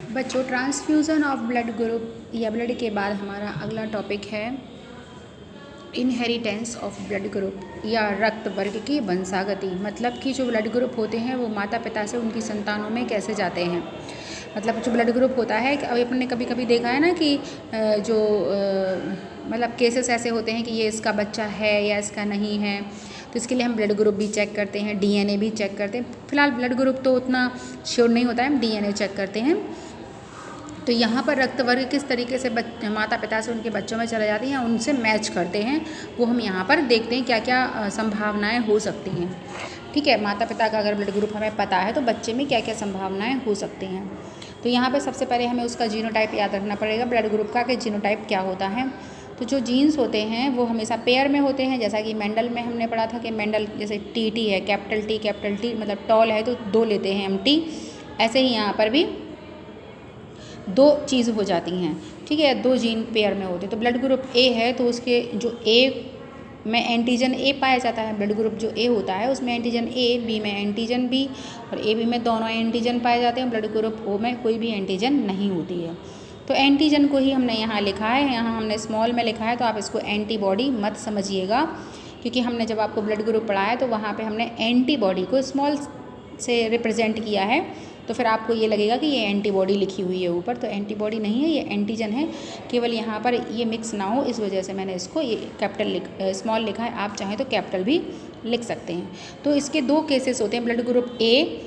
बच्चों, transfusion of blood group या blood के बाद हमारा अगला टॉपिक है इनहेरिटेंस ऑफ ब्लड ग्रुप या रक्त वर्ग की वंशागति। मतलब कि जो ब्लड ग्रुप होते हैं वो माता पिता से उनकी संतानों में कैसे जाते हैं। मतलब जो ब्लड ग्रुप होता है, अभी अपने कभी कभी देखा है ना कि जो मतलब केसेस ऐसे होते हैं कि ये इसका बच्चा है या इसका नहीं है, तो इसके लिए हम ब्लड ग्रुप भी चेक करते हैं, डीएनए भी चेक करते हैं। फिलहाल ब्लड ग्रुप तो उतना श्योर नहीं होता है, हम डीएनए चेक करते हैं। तो यहाँ पर रक्त वर्ग किस तरीके से माता पिता से उनके बच्चों में चले जाती हैं, उनसे मैच करते हैं, वो हम यहाँ पर देखते हैं क्या क्या संभावनाएं हो सकती हैं। ठीक है, माता पिता का अगर ब्लड ग्रुप हमें पता है तो बच्चे में क्या क्या संभावनाएं हो सकती हैं। तो यहाँ पर सबसे पहले हमें उसका जीनोटाइप याद रखना पड़ेगा, ब्लड ग्रुप का कि जीनोटाइप क्या होता है। तो जो जीन्स होते हैं वो हमेशा पेयर में होते हैं, जैसा कि मेंडल में हमने पढ़ा था कि मेंडल जैसे टी है, कैपिटल टी मतलब टॉल है तो 2 लेते हैं हम टी, ऐसे ही यहाँ पर भी 2 चीज़ हो जाती हैं। ठीक है, 2 जीन पेयर में होते हैं। तो ब्लड ग्रुप ए है तो उसके जो ए में एंटीजन ए पाया जाता है, ब्लड ग्रुप जो ए होता है उसमें एंटीजन ए, बी में एंटीजन बी और ए बी में दोनों एंटीजन पाए जाते हैं। ब्लड ग्रुप ओ में कोई भी एंटीजन नहीं होती है। तो एंटीजन को ही हमने यहाँ लिखा है, यहाँ हमने स्मॉल में लिखा है, तो आप इसको एंटीबॉडी मत समझिएगा, क्योंकि हमने जब आपको ब्लड ग्रुप पढ़ाया तो वहाँ पे हमने एंटीबॉडी को स्मॉल से रिप्रेजेंट किया है, तो फिर आपको ये लगेगा कि ये एंटीबॉडी लिखी हुई है ऊपर, तो एंटीबॉडी नहीं है, ये एंटीजन है। केवल यहाँ पर ये मिक्स ना हो इस वजह से मैंने इसको ये स्मॉल लिखा है, आप चाहें तो कैपिटल भी लिख सकते हैं। तो इसके 2 केसेस होते हैं ब्लड ग्रुप ए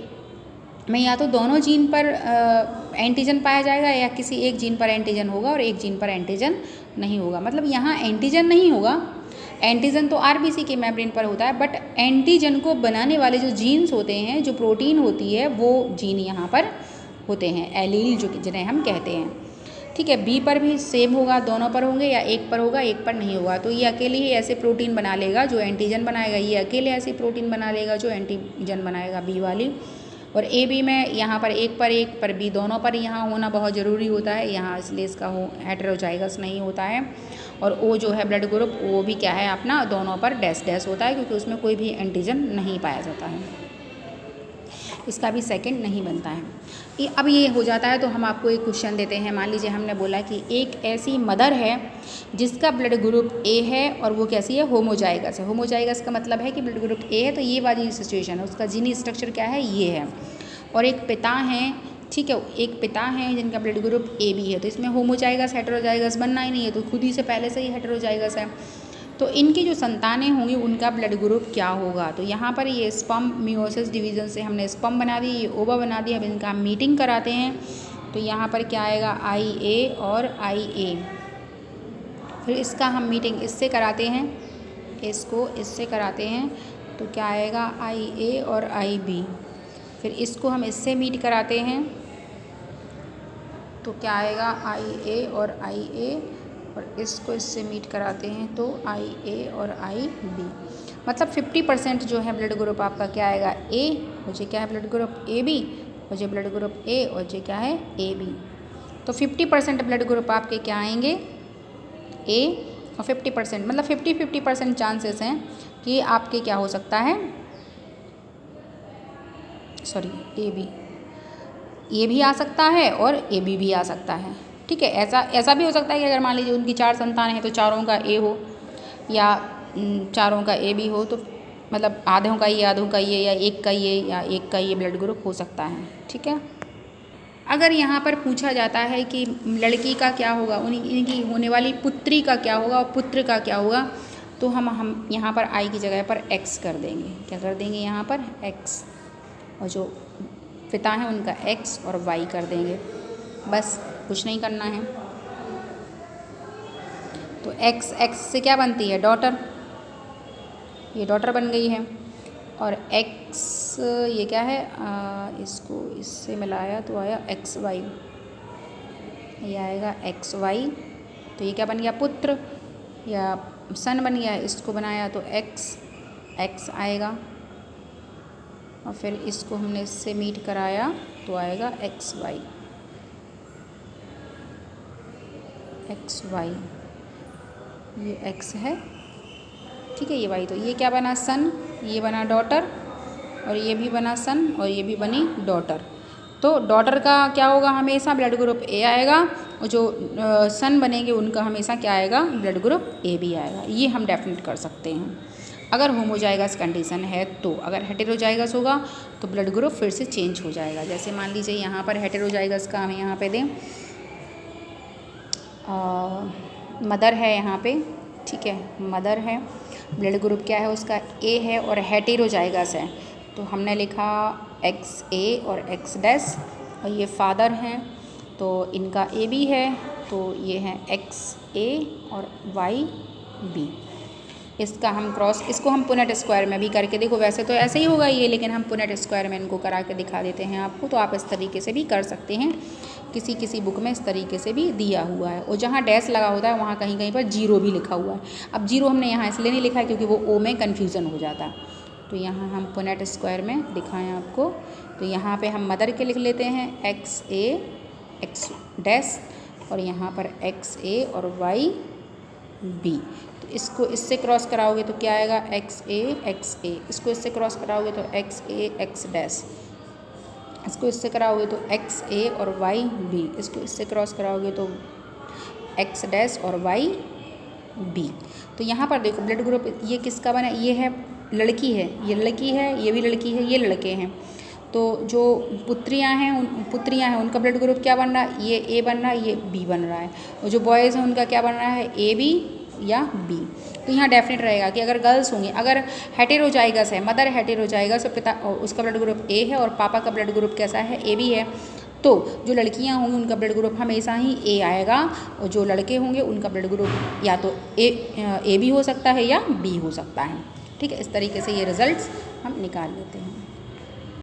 में, या तो दोनों जीन पर एंटीजन पाया जाएगा या किसी एक जीन पर एंटीजन होगा और एक जीन पर एंटीजन नहीं होगा। मतलब यहाँ एंटीजन नहीं होगा, एंटीजन तो आरबीसी के मेम्ब्रेन पर होता है, बट एंटीजन को बनाने वाले जो जीन्स होते हैं, जो प्रोटीन होती है, वो जीन यहाँ पर होते हैं, एलील जो जिन्हें हम कहते हैं। ठीक है, बी पर भी सेम होगा, दोनों पर होंगे या एक पर होगा, एक पर नहीं होगा। तो ये अकेले ही ऐसे प्रोटीन बना लेगा जो एंटीजन बनाएगा, ये अकेले ऐसे प्रोटीन बना लेगा जो एंटीजन बनाएगा बी वाली। और ए बी में यहाँ पर एक पर बी दोनों पर यहाँ होना बहुत ज़रूरी होता है, यहाँ इसलिए इसका हेटेरोजाइगस नहीं होता है। और ओ जो है ब्लड ग्रुप, वो भी क्या है अपना दोनों पर डैश डैश होता है, क्योंकि उसमें कोई भी एंटीजन नहीं पाया जाता है, इसका भी सेकंड नहीं बनता है। अब ये हो जाता है तो हम आपको एक क्वेश्चन देते हैं। मान लीजिए हमने बोला कि एक ऐसी मदर है जिसका ब्लड ग्रुप ए है और वो कैसी है, होमोजाइगस है। होमोजाइगस का मतलब है कि ब्लड ग्रुप ए है, तो ये वाली सिचुएशन है, उसका जीनी स्ट्रक्चर क्या है, ये है। और एक पिता हैं, ठीक है, एक पिता हैं जिनका ब्लड ग्रुप ए बी है, तो इसमें होमोजाइगस हेटेरोजाइगस बनना ही नहीं है, तो खुद ही से पहले से ही हेटेरोजाइगस है। तो इनकी जो संतानें होंगी उनका ब्लड ग्रुप क्या होगा। तो यहाँ पर ये स्पर्म मियोसिस डिवीज़न से हमने स्पर्म बना दी, ये ओवा बना दिया। अब इनका हम मीटिंग कराते हैं, तो यहाँ पर क्या आएगा, आई ए और आई ए। फिर इसका हम मीटिंग इससे कराते हैं, इसको इससे कराते हैं, तो क्या आएगा, आई ए और आई बी। फिर इसको हम इससे मीट कराते हैं, तो क्या आएगा, आई ए और आई ए। और इसको इससे मीट कराते हैं तो आई ए और आई बी। मतलब 50% जो है ब्लड ग्रुप आपका क्या आएगा, ए, और ये क्या है ब्लड ग्रुप ए बी, और ये ब्लड ग्रुप ए, और ये क्या है ए बी। तो 50% ब्लड ग्रुप आपके क्या आएंगे, ए, और 50% मतलब 50-50% चांसेस हैं कि आपके क्या हो सकता है, सॉरी ए बी, ये भी आ सकता है और ए बी भी आ सकता है। ठीक है, ऐसा भी हो सकता है कि अगर मान लीजिए उनकी 4 संतान हैं तो चारों का ए हो या चारों का ए बी हो, तो मतलब आधों का ये या एक का ये या एक का ये ब्लड ग्रुप हो सकता है। ठीक है, अगर यहाँ पर पूछा जाता है कि लड़की का क्या होगा, इनकी होने वाली पुत्री का क्या होगा और पुत्र का क्या होगा, तो हम यहाँ पर आई की जगह पर एक्स कर देंगे। क्या कर देंगे यहाँ पर, एक्स, और जो पिता हैं उनका एक्स और वाई कर देंगे, बस कुछ नहीं करना है। तो एक्स से क्या बनती है, डॉटर, ये डॉटर बन गई है। और एक्स ये क्या है, इसको इससे मिलाया तो आया एक्स वाई, ये आएगा एक्स वाई। तो ये क्या बन गया, पुत्र या सन बन गया। इसको बनाया तो एक्स आएगा, और फिर इसको हमने इससे मीट कराया तो आएगा एक्स वाई, एक्स वाई, ये एक्स है, ठीक है, ये वाई। तो ये क्या बना, सन, ये बना डॉटर, और ये भी बना सन और ये भी बनी डॉटर। तो डॉटर का क्या होगा, हमेशा ब्लड ग्रुप ए आएगा, और जो सन बनेंगे उनका हमेशा क्या आएगा, ब्लड ग्रुप ए भी आएगा। ये हम डेफिनेट कर सकते हैं अगर होमोजाइगस कंडीशन है तो। अगर हेटेरोजाइगस होगा तो ब्लड ग्रुप फिर से चेंज हो जाएगा। जैसे मान लीजिए यहाँ पर हेटेरोजाइगस का हम यहाँ पे दें, मदर है यहाँ पे, ठीक है, मदर है, ब्लड ग्रुप क्या है उसका, ए है, और हेटेरोजाइगस है तो हमने लिखा XA और X', और ये फादर हैं तो इनका AB है तो ये है XA और YB। इसका हम क्रॉस, इसको हम पुनेट स्क्वायर में भी करके देखो, वैसे तो ऐसे ही होगा ये, लेकिन हम पुनेट स्क्वायर में इनको करा के दिखा देते हैं आपको। तो आप इस तरीके से भी कर सकते हैं, किसी किसी बुक में इस तरीके से भी दिया हुआ है। और जहाँ डैश लगा होता है वहाँ कहीं कहीं पर 0 भी लिखा हुआ है। अब 0 हमने यहाँ इसलिए नहीं लिखा है क्योंकि वो O में कन्फ्यूज़न हो जाता है। तो यहाँ हम पुनेट स्क्वायर में दिखाएं आपको, तो यहाँ पे हम मदर के लिख लेते हैं XA X', और यहाँ पर XA और YB। तो इसको इससे क्रॉस कराओगे तो क्या आएगा, XA XA। इसको इससे क्रॉस कराओगे तो XA X'। इसको इससे कराओगे तो XA और YB। इसको इससे क्रॉस कराओगे तो X' और YB। तो यहाँ पर देखो ब्लड ग्रुप ये किसका बना, ये है लड़की है, ये लड़की है, ये भी लड़की है, ये लड़के हैं। तो जो पुत्रियाँ हैं उनका ब्लड ग्रुप क्या बन रहा है, ये A बन रहा है, ये B बन रहा है। और जो बॉयज़ हैं उनका क्या बन रहा है, AB या B। तो यहाँ डेफिनेट रहेगा कि अगर गर्ल्स होंगी, अगर हेटेरोजाइगस है, मदर हेटेरोजाइगस और पिता उसका ब्लड ग्रुप A है और पापा का ब्लड ग्रुप कैसा है, AB है, तो जो लड़कियाँ होंगी उनका ब्लड ग्रुप हमेशा ही A आएगा, और जो लड़के होंगे उनका ब्लड ग्रुप या तो A भी हो सकता है या B हो सकता है। ठीक है, इस तरीके से ये रिजल्ट्स हम निकाल लेते हैं।